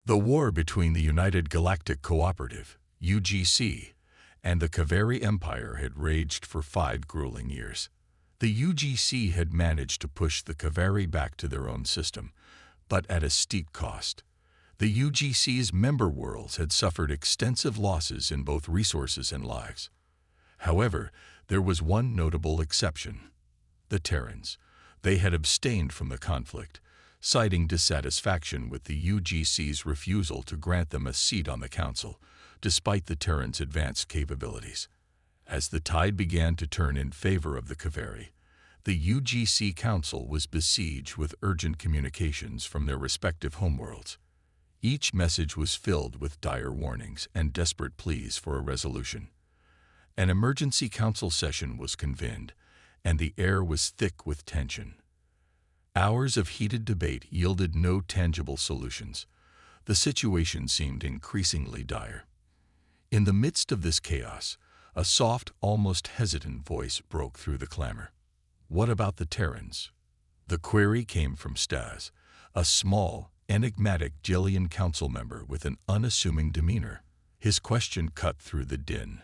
The war between the United Galactic Cooperative, UGC, and the Kaveri Empire had raged for 5 grueling years. The UGC had managed to push the Kaveri back to their own system, but at a steep cost. The UGC's member worlds had suffered extensive losses in both resources and lives. However, there was one notable exception: the Terrans. They had abstained from the conflict, citing dissatisfaction with the UGC's refusal to grant them a seat on the Council, despite the Terrans' advanced capabilities. As the tide began to turn in favor of the Kaveri, the UGC Council was besieged with urgent communications from their respective homeworlds. Each message was filled with dire warnings and desperate pleas for a resolution. An emergency council session was convened, and the air was thick with tension. Hours of heated debate yielded no tangible solutions. The situation seemed increasingly dire. In the midst of this chaos, a soft, almost hesitant voice broke through the clamor. "What about the Terrans?" The query came from Stas, a small, enigmatic Jillian council member with an unassuming demeanor. His question cut through the din,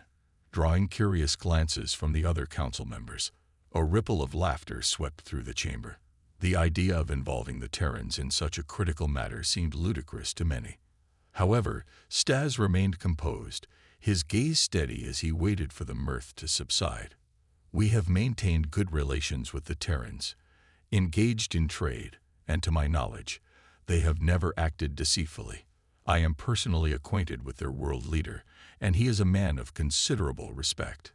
drawing curious glances from the other council members. A ripple of laughter swept through the chamber. The idea of involving the Terrans in such a critical matter seemed ludicrous to many. However, Stas remained composed, his gaze steady as he waited for the mirth to subside. "We have maintained good relations with the Terrans, engaged in trade, and to my knowledge, they have never acted deceitfully. I am personally acquainted with their world leader, and he is a man of considerable respect."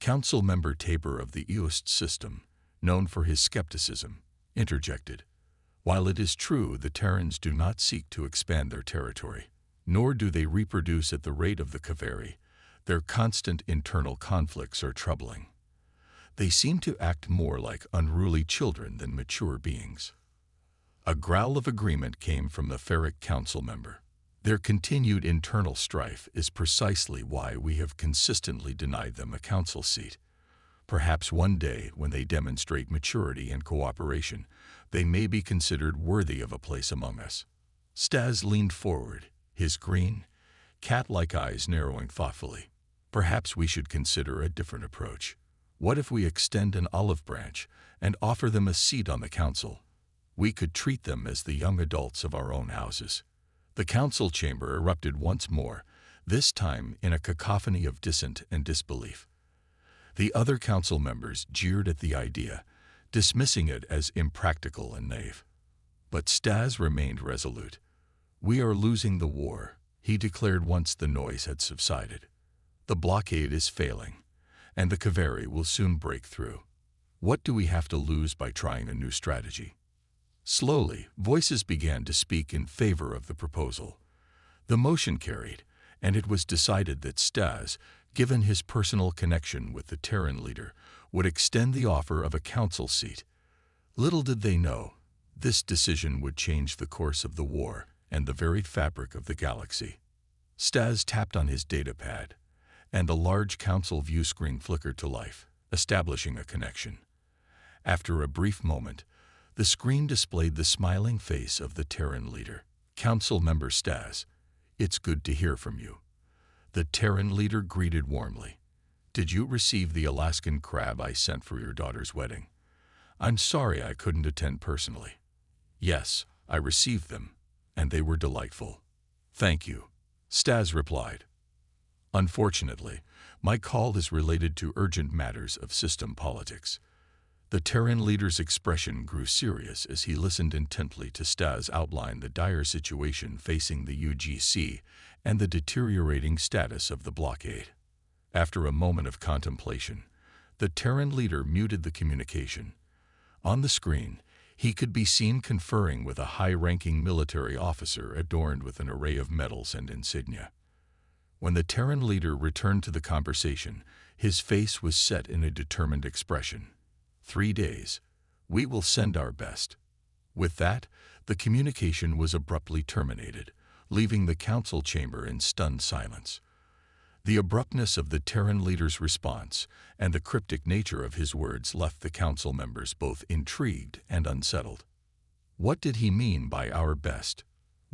Council member Tabor of the Eost system, known for his skepticism, interjected. "While it is true the Terrans do not seek to expand their territory, nor do they reproduce at the rate of the Kaveri, their constant internal conflicts are troubling. They seem to act more like unruly children than mature beings." A growl of agreement came from the Ferric council member. "Their continued internal strife is precisely why we have consistently denied them a council seat. Perhaps one day, when they demonstrate maturity and cooperation, they may be considered worthy of a place among us." Stas leaned forward, his green, cat-like eyes narrowing thoughtfully. "Perhaps we should consider a different approach. What if we extend an olive branch and offer them a seat on the council? We could treat them as the young adults of our own houses." The council chamber erupted once more, this time in a cacophony of dissent and disbelief. The other council members jeered at the idea, dismissing it as impractical and naive. But Stas remained resolute. "We are losing the war," he declared once the noise had subsided. "The blockade is failing, and the Kaveri will soon break through. What do we have to lose by trying a new strategy?" Slowly, voices began to speak in favor of the proposal. The motion carried, and it was decided that Stas, given his personal connection with the Terran leader, would extend the offer of a council seat. Little did they know, this decision would change the course of the war and the very fabric of the galaxy. Stas tapped on his datapad, and the large council view screen flickered to life, establishing a connection. After a brief moment, the screen displayed the smiling face of the Terran leader. "Council member Stas, it's good to hear from you." The Terran leader greeted warmly. "Did you receive the Alaskan crab I sent for your daughter's wedding? I'm sorry I couldn't attend personally." "Yes, I received them, and they were delightful." "Thank you," Stas replied. "Unfortunately, my call is related to urgent matters of system politics." The Terran leader's expression grew serious as he listened intently to Stas outline the dire situation facing the UGC and the deteriorating status of the blockade. After a moment of contemplation, the Terran leader muted the communication. On the screen, he could be seen conferring with a high-ranking military officer adorned with an array of medals and insignia. When the Terran leader returned to the conversation, his face was set in a determined expression. 3 days. We will send our best." With that, the communication was abruptly terminated, leaving the council chamber in stunned silence. The abruptness of the Terran leader's response and the cryptic nature of his words left the council members both intrigued and unsettled. What did he mean by our best?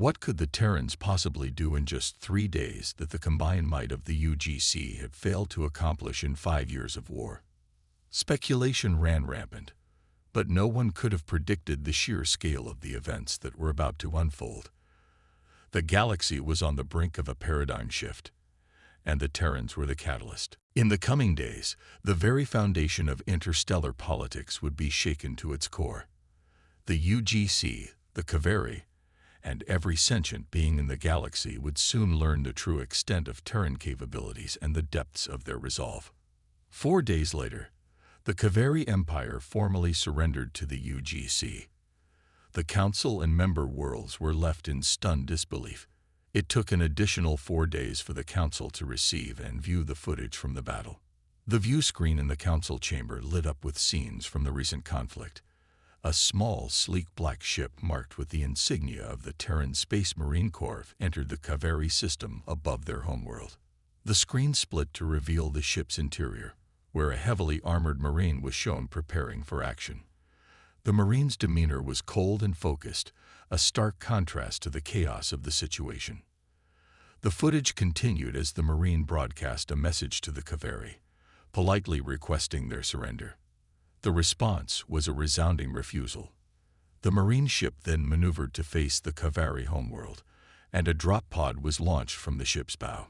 What could the Terrans possibly do in just 3 days that the combined might of the UGC had failed to accomplish in 5 years of war? Speculation ran rampant, but no one could have predicted the sheer scale of the events that were about to unfold. The galaxy was on the brink of a paradigm shift, and the Terrans were the catalyst. In the coming days, the very foundation of interstellar politics would be shaken to its core. The UGC, the Kaveri, and every sentient being in the galaxy would soon learn the true extent of Terran capabilities and the depths of their resolve. 4 days later, the Kaveri Empire formally surrendered to the UGC. The Council and member worlds were left in stunned disbelief. It took an additional 4 days for the Council to receive and view the footage from the battle. The view screen in the Council chamber lit up with scenes from the recent conflict. A small, sleek black ship marked with the insignia of the Terran Space Marine Corps entered the Kaveri system above their homeworld. The screen split to reveal the ship's interior, where a heavily armored Marine was shown preparing for action. The Marine's demeanor was cold and focused, a stark contrast to the chaos of the situation. The footage continued as the Marine broadcast a message to the Kaveri, politely requesting their surrender. The response was a resounding refusal. The Marine ship then maneuvered to face the Kaveri homeworld, and a drop pod was launched from the ship's bow.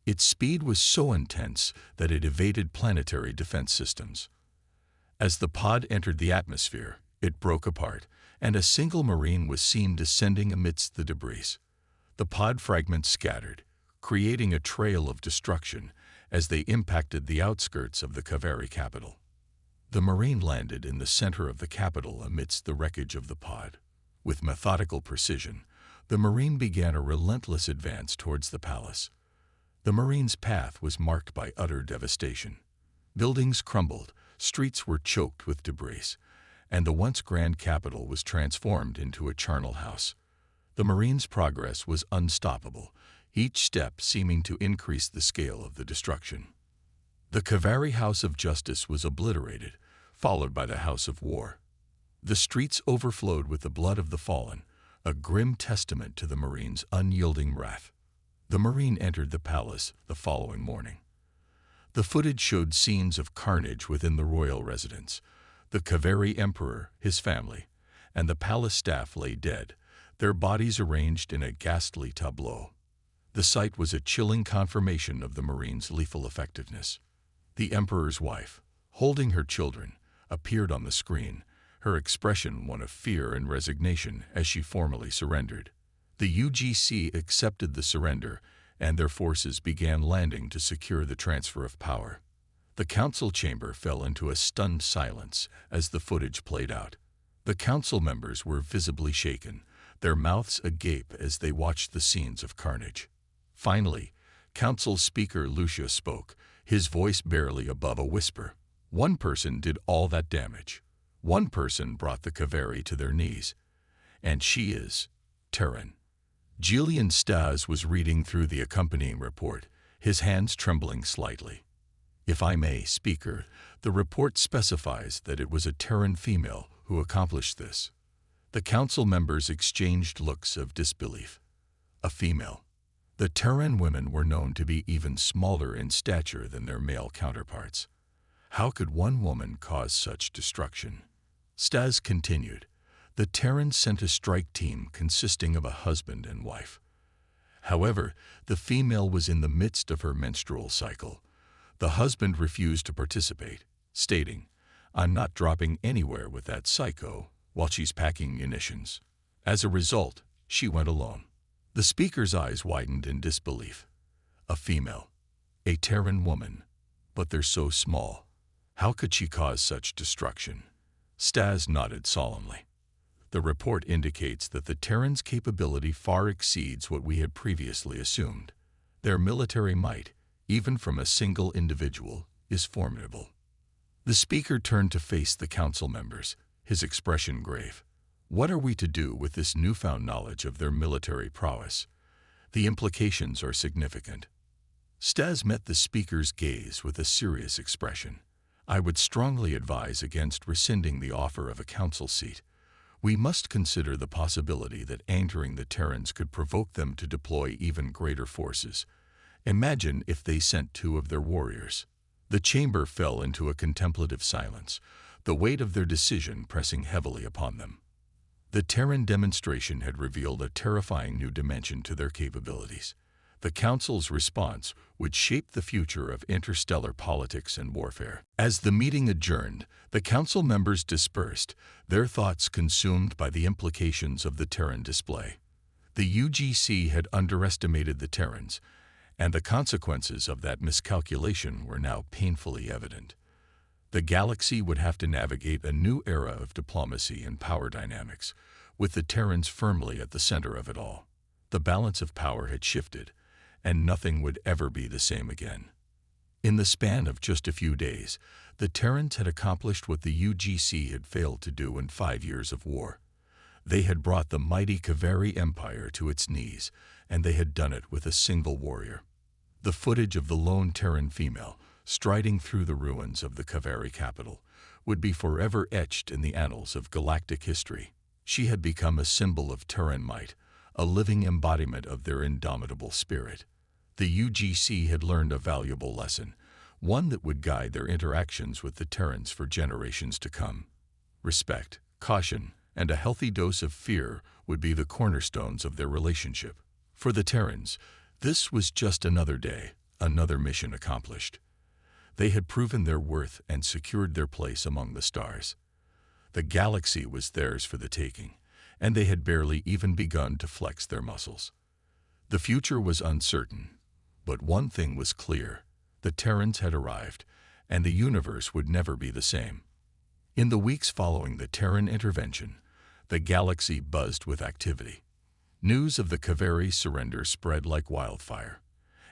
Its speed was so intense that it evaded planetary defense systems. As the pod entered the atmosphere, it broke apart, and a single Marine was seen descending amidst the debris. The pod fragments scattered, creating a trail of destruction as they impacted the outskirts of the Kaveri capital. The Marine landed in the center of the capital amidst the wreckage of the pod. With methodical precision, the Marine began a relentless advance towards the palace. The Marine's path was marked by utter devastation. Buildings crumbled, streets were choked with debris, and the once grand capital was transformed into a charnel house. The Marine's progress was unstoppable, each step seeming to increase the scale of the destruction. The Kaveri House of Justice was obliterated, followed by the House of War. The streets overflowed with the blood of the fallen, a grim testament to the Marine's unyielding wrath. The Marine entered the palace the following morning. The footage showed scenes of carnage within the royal residence. The Kaveri Emperor, his family, and the palace staff lay dead, their bodies arranged in a ghastly tableau. The sight was a chilling confirmation of the Marine's lethal effectiveness. The Emperor's wife, holding her children, appeared on the screen, her expression one of fear and resignation as she formally surrendered. The UGC accepted the surrender, and their forces began landing to secure the transfer of power. The council chamber fell into a stunned silence as the footage played out. The council members were visibly shaken, their mouths agape as they watched the scenes of carnage. Finally, council speaker Lucia spoke, his voice barely above a whisper. One person did all that damage. One person brought the Kaveri to their knees. And she is Terran. Julian Stas was reading through the accompanying report, his hands trembling slightly. If I may, Speaker, the report specifies that it was a Terran female who accomplished this. The council members exchanged looks of disbelief. A female. The Terran women were known to be even smaller in stature than their male counterparts. How could one woman cause such destruction? Stas continued. The Terrans sent a strike team consisting of a husband and wife. However, the female was in the midst of her menstrual cycle. The husband refused to participate, stating, "I'm not dropping anywhere with that psycho while she's packing munitions." As a result, she went alone. The speaker's eyes widened in disbelief. A female, a Terran woman, but they're so small. How could she cause such destruction? Stas nodded solemnly. The report indicates that the Terrans' capability far exceeds what we had previously assumed. Their military might, even from a single individual, is formidable. The speaker turned to face the council members, his expression grave. What are we to do with this newfound knowledge of their military prowess? The implications are significant. Stas met the speaker's gaze with a serious expression. I would strongly advise against rescinding the offer of a council seat. We must consider the possibility that entering the Terrans could provoke them to deploy even greater forces. Imagine if they sent 2 of their warriors. The chamber fell into a contemplative silence, the weight of their decision pressing heavily upon them. The Terran demonstration had revealed a terrifying new dimension to their capabilities. The Council's response would shape the future of interstellar politics and warfare. As the meeting adjourned, the Council members dispersed, their thoughts consumed by the implications of the Terran display. The UGC had underestimated the Terrans, and the consequences of that miscalculation were now painfully evident. The galaxy would have to navigate a new era of diplomacy and power dynamics, with the Terrans firmly at the center of it all. The balance of power had shifted, and nothing would ever be the same again. In the span of just a few days, the Terrans had accomplished what the UGC had failed to do in 5 years of war. They had brought the mighty Kaveri Empire to its knees, and they had done it with a single warrior. The footage of the lone Terran female, striding through the ruins of the Kaveri capital, would be forever etched in the annals of galactic history. She had become a symbol of Terran might, a living embodiment of their indomitable spirit. The UGC had learned a valuable lesson, one that would guide their interactions with the Terrans for generations to come. Respect, caution, and a healthy dose of fear would be the cornerstones of their relationship. For the Terrans, this was just another day, another mission accomplished. They had proven their worth and secured their place among the stars. The galaxy was theirs for the taking, and they had barely even begun to flex their muscles. The future was uncertain, but one thing was clear: the Terrans had arrived, and the universe would never be the same. In the weeks following the Terran intervention, the galaxy buzzed with activity. News of the Kaveri surrender spread like wildfire,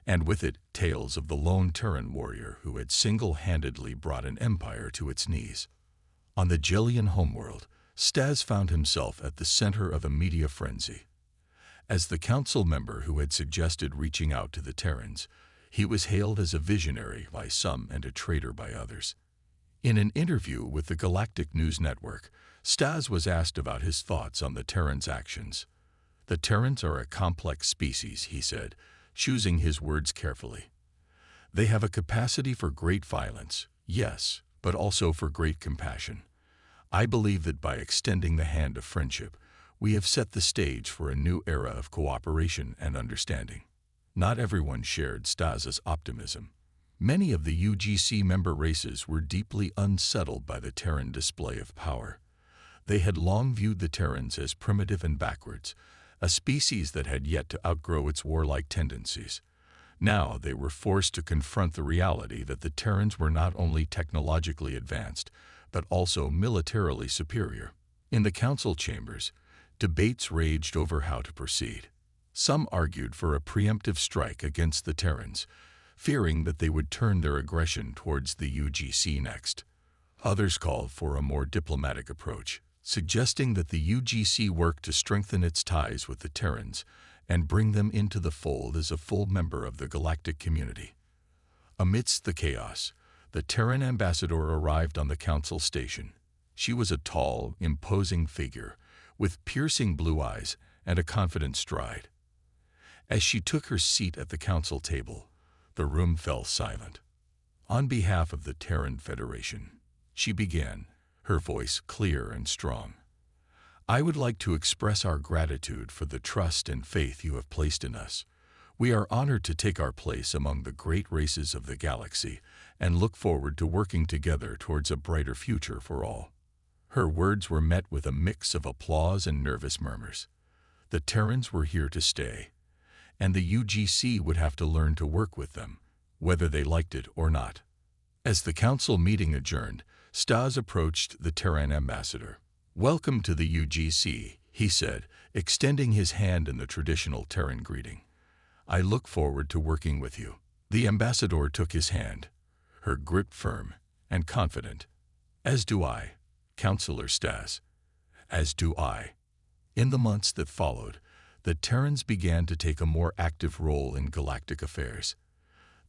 and with it tales of the lone Terran warrior who had single-handedly brought an empire to its knees. On the Jillian homeworld, Stas found himself at the center of a media frenzy. As the council member who had suggested reaching out to the Terrans, he was hailed as a visionary by some and a traitor by others. In an interview with the Galactic News Network, Stas was asked about his thoughts on the Terrans' actions. "The Terrans are a complex species," he said, choosing his words carefully. "They have a capacity for great violence, yes, but also for great compassion. I believe that by extending the hand of friendship, we have set the stage for a new era of cooperation and understanding." Not everyone shared Stas's optimism. Many of the UGC member races were deeply unsettled by the Terran display of power. They had long viewed the Terrans as primitive and backwards, a species that had yet to outgrow its warlike tendencies. Now they were forced to confront the reality that the Terrans were not only technologically advanced, but also militarily superior. In the council chambers, debates raged over how to proceed. Some argued for a preemptive strike against the Terrans, fearing that they would turn their aggression towards the UGC next. Others called for a more diplomatic approach, suggesting that the UGC work to strengthen its ties with the Terrans and bring them into the fold as a full member of the galactic community. Amidst the chaos, the Terran ambassador arrived on the council station. She was a tall, imposing figure, with piercing blue eyes and a confident stride. As she took her seat at the council table, the room fell silent. On behalf of the Terran Federation, she began, her voice clear and strong. "I would like to express our gratitude for the trust and faith you have placed in us. We are honored to take our place among the great races of the galaxy and look forward to working together towards a brighter future for all." Her words were met with a mix of applause and nervous murmurs. The Terrans were here to stay, and the UGC would have to learn to work with them, whether they liked it or not. As the council meeting adjourned, Stas approached the Terran ambassador. "Welcome to the UGC," he said, extending his hand in the traditional Terran greeting. "I look forward to working with you." The ambassador took his hand, her grip firm and confident. "As do I, Councillor Stas. As do I." In the months that followed, the Terrans began to take a more active role in galactic affairs.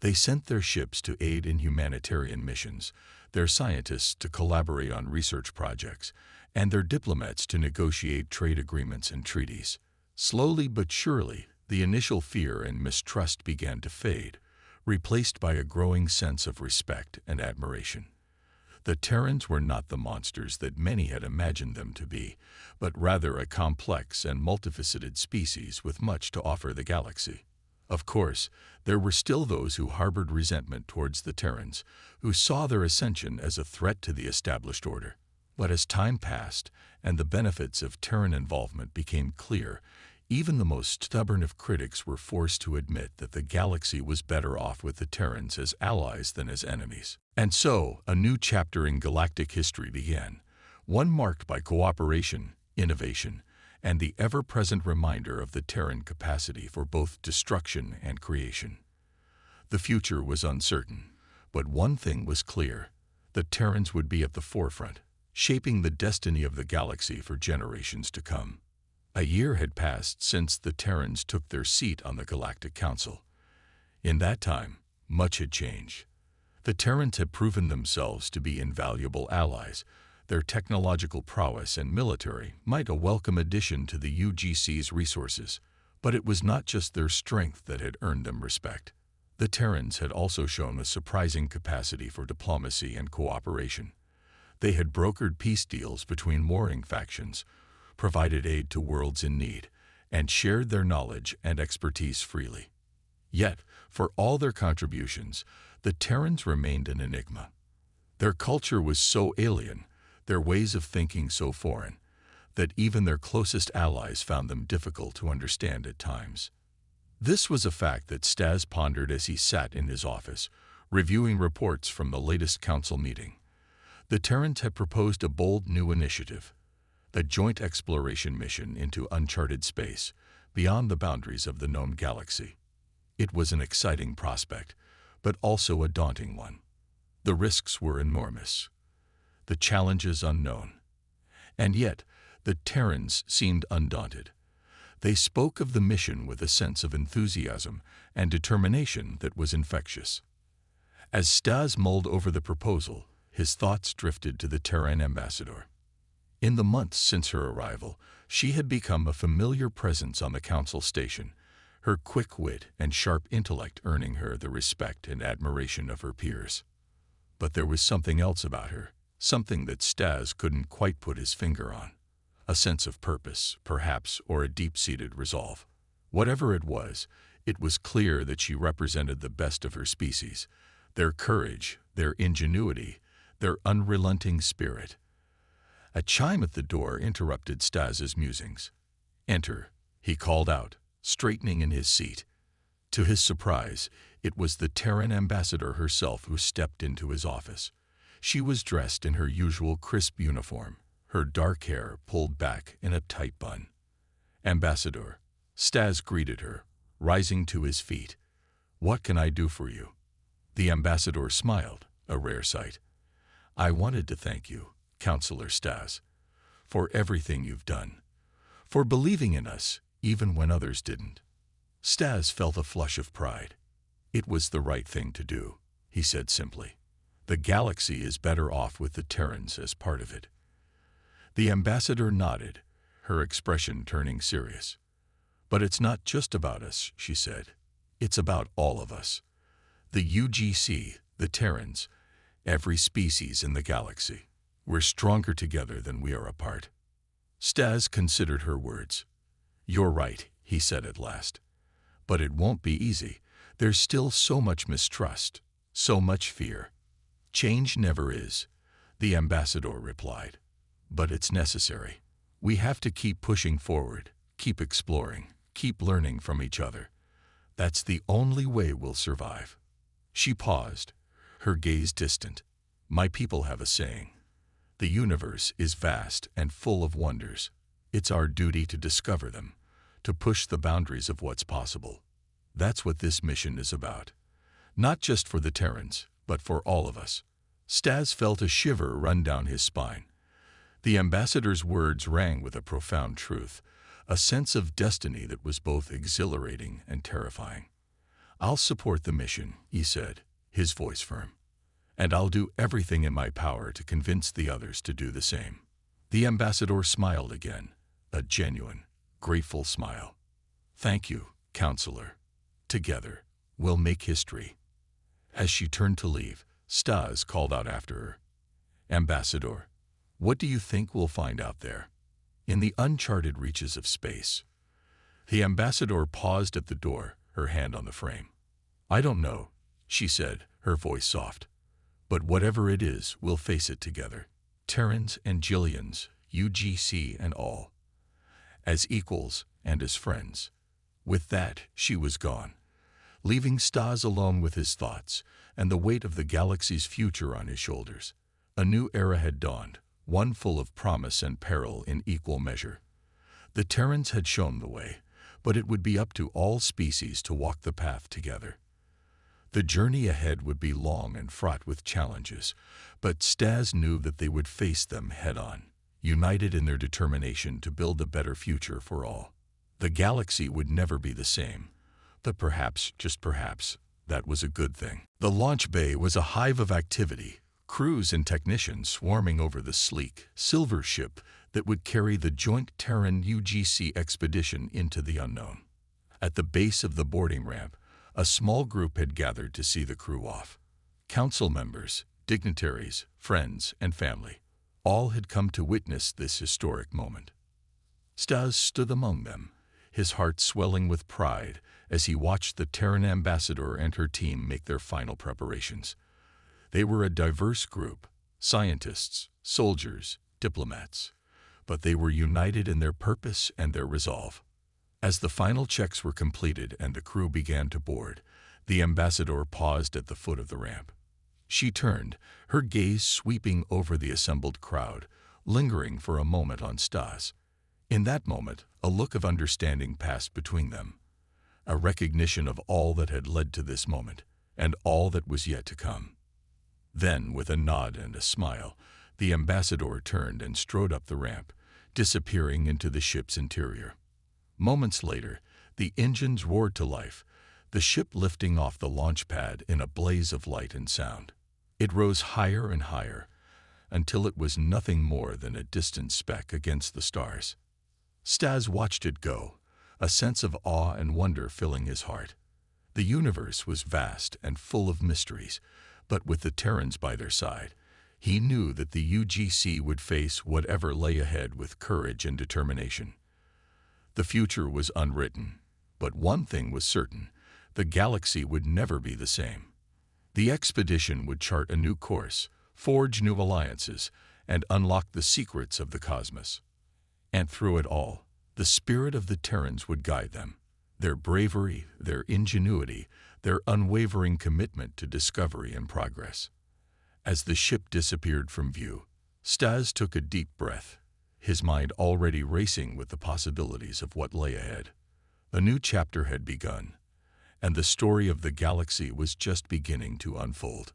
They sent their ships to aid in humanitarian missions, their scientists to collaborate on research projects, and their diplomats to negotiate trade agreements and treaties. Slowly but surely, the initial fear and mistrust began to fade, replaced by a growing sense of respect and admiration. The Terrans were not the monsters that many had imagined them to be, but rather a complex and multifaceted species with much to offer the galaxy. Of course, there were still those who harbored resentment towards the Terrans, who saw their ascension as a threat to the established order. But as time passed and the benefits of Terran involvement became clear, even the most stubborn of critics were forced to admit that the galaxy was better off with the Terrans as allies than as enemies. And so, a new chapter in galactic history began, one marked by cooperation, innovation, and the ever-present reminder of the Terran capacity for both destruction and creation. The future was uncertain, but one thing was clear: the Terrans would be at the forefront, shaping the destiny of the galaxy for generations to come. A year had passed since the Terrans took their seat on the Galactic Council. In that time, much had changed. The Terrans had proven themselves to be invaluable allies. Their technological prowess and military might a welcome addition to the UGC's resources, but it was not just their strength that had earned them respect. The Terrans had also shown a surprising capacity for diplomacy and cooperation. They had brokered peace deals between warring factions, provided aid to worlds in need, and shared their knowledge and expertise freely. Yet, for all their contributions, the Terrans remained an enigma. Their culture was so alien, their ways of thinking so foreign, that even their closest allies found them difficult to understand at times. This was a fact that Stas pondered as he sat in his office, reviewing reports from the latest council meeting. The Terrans had proposed a bold new initiative, a joint exploration mission into uncharted space, beyond the boundaries of the known galaxy. It was an exciting prospect, but also a daunting one. The risks were enormous, the challenges unknown. And yet, the Terrans seemed undaunted. They spoke of the mission with a sense of enthusiasm and determination that was infectious. As Stas mulled over the proposal, his thoughts drifted to the Terran ambassador. In the months since her arrival, she had become a familiar presence on the council station, her quick wit and sharp intellect earning her the respect and admiration of her peers. But there was something else about her, something that Stas couldn't quite put his finger on. A sense of purpose, perhaps, or a deep-seated resolve. Whatever it was clear that she represented the best of her species, their courage, their ingenuity, their unrelenting spirit. A chime at the door interrupted Stas's musings. "Enter," he called out, straightening in his seat. To his surprise, it was the Terran ambassador herself who stepped into his office. She was dressed in her usual crisp uniform, her dark hair pulled back in a tight bun. "Ambassador," Stas greeted her, rising to his feet. "What can I do for you?" The ambassador smiled, a rare sight. "I wanted to thank you, Counselor Stas, for everything you've done, for believing in us even when others didn't." Stas felt a flush of pride. "It was the right thing to do," he said simply. "The galaxy is better off with the Terrans as part of it." The ambassador nodded, her expression turning serious. "But it's not just about us," she said. "It's about all of us. The UGC, the Terrans, every species in the galaxy. We're stronger together than we are apart." Stas considered her words. "You're right," he said at last. "But it won't be easy. There's still so much mistrust, so much fear." "Change never is," the ambassador replied. "But it's necessary. We have to keep pushing forward, keep exploring, keep learning from each other. That's the only way we'll survive." She paused, her gaze distant. "My people have a saying. The universe is vast and full of wonders. It's our duty to discover them, to push the boundaries of what's possible. That's what this mission is about. Not just for the Terrans, but for all of us." Stas felt a shiver run down his spine. The ambassador's words rang with a profound truth, a sense of destiny that was both exhilarating and terrifying. "I'll support the mission," he said, his voice firm. "And I'll do everything in my power to convince the others to do the same." The ambassador smiled again, a genuine, grateful smile. "Thank you, counselor. Together, we'll make history." As she turned to leave, Stas called out after her, "Ambassador, what do you think we'll find out there, in the uncharted reaches of space?" The ambassador paused at the door, her hand on the frame. "I don't know," she said, her voice soft. "But whatever it is, we'll face it together. Terrans and Gillians, UGC and all. As equals and as friends." With that, she was gone, leaving Stas alone with his thoughts and the weight of the galaxy's future on his shoulders. A new era had dawned, one full of promise and peril in equal measure. The Terrans had shown the way, but it would be up to all species to walk the path together. The journey ahead would be long and fraught with challenges, but Stas knew that they would face them head-on, united in their determination to build a better future for all. The galaxy would never be the same, but perhaps, just perhaps, that was a good thing. The launch bay was a hive of activity, crews and technicians swarming over the sleek, silver ship that would carry the joint Terran-UGC expedition into the unknown. At the base of the boarding ramp, a small group had gathered to see the crew off. Council members, dignitaries, friends, and family, all had come to witness this historic moment. Stas stood among them, his heart swelling with pride as he watched the Terran ambassador and her team make their final preparations. They were a diverse group, scientists, soldiers, diplomats, but they were united in their purpose and their resolve. As the final checks were completed and the crew began to board, the ambassador paused at the foot of the ramp. She turned, her gaze sweeping over the assembled crowd, lingering for a moment on Stas. In that moment, a look of understanding passed between them, a recognition of all that had led to this moment and all that was yet to come. Then, with a nod and a smile, the ambassador turned and strode up the ramp, disappearing into the ship's interior. Moments later, the engines roared to life, the ship lifting off the launch pad in a blaze of light and sound. It rose higher and higher, until it was nothing more than a distant speck against the stars. Stas watched it go, a sense of awe and wonder filling his heart. The universe was vast and full of mysteries, but with the Terrans by their side, he knew that the UGC would face whatever lay ahead with courage and determination. The future was unwritten, but one thing was certain: the galaxy would never be the same. The expedition would chart a new course, forge new alliances, and unlock the secrets of the cosmos. And through it all, the spirit of the Terrans would guide them. Their bravery, their ingenuity, their unwavering commitment to discovery and progress. As the ship disappeared from view, Stas took a deep breath, his mind already racing with the possibilities of what lay ahead. A new chapter had begun, and the story of the galaxy was just beginning to unfold.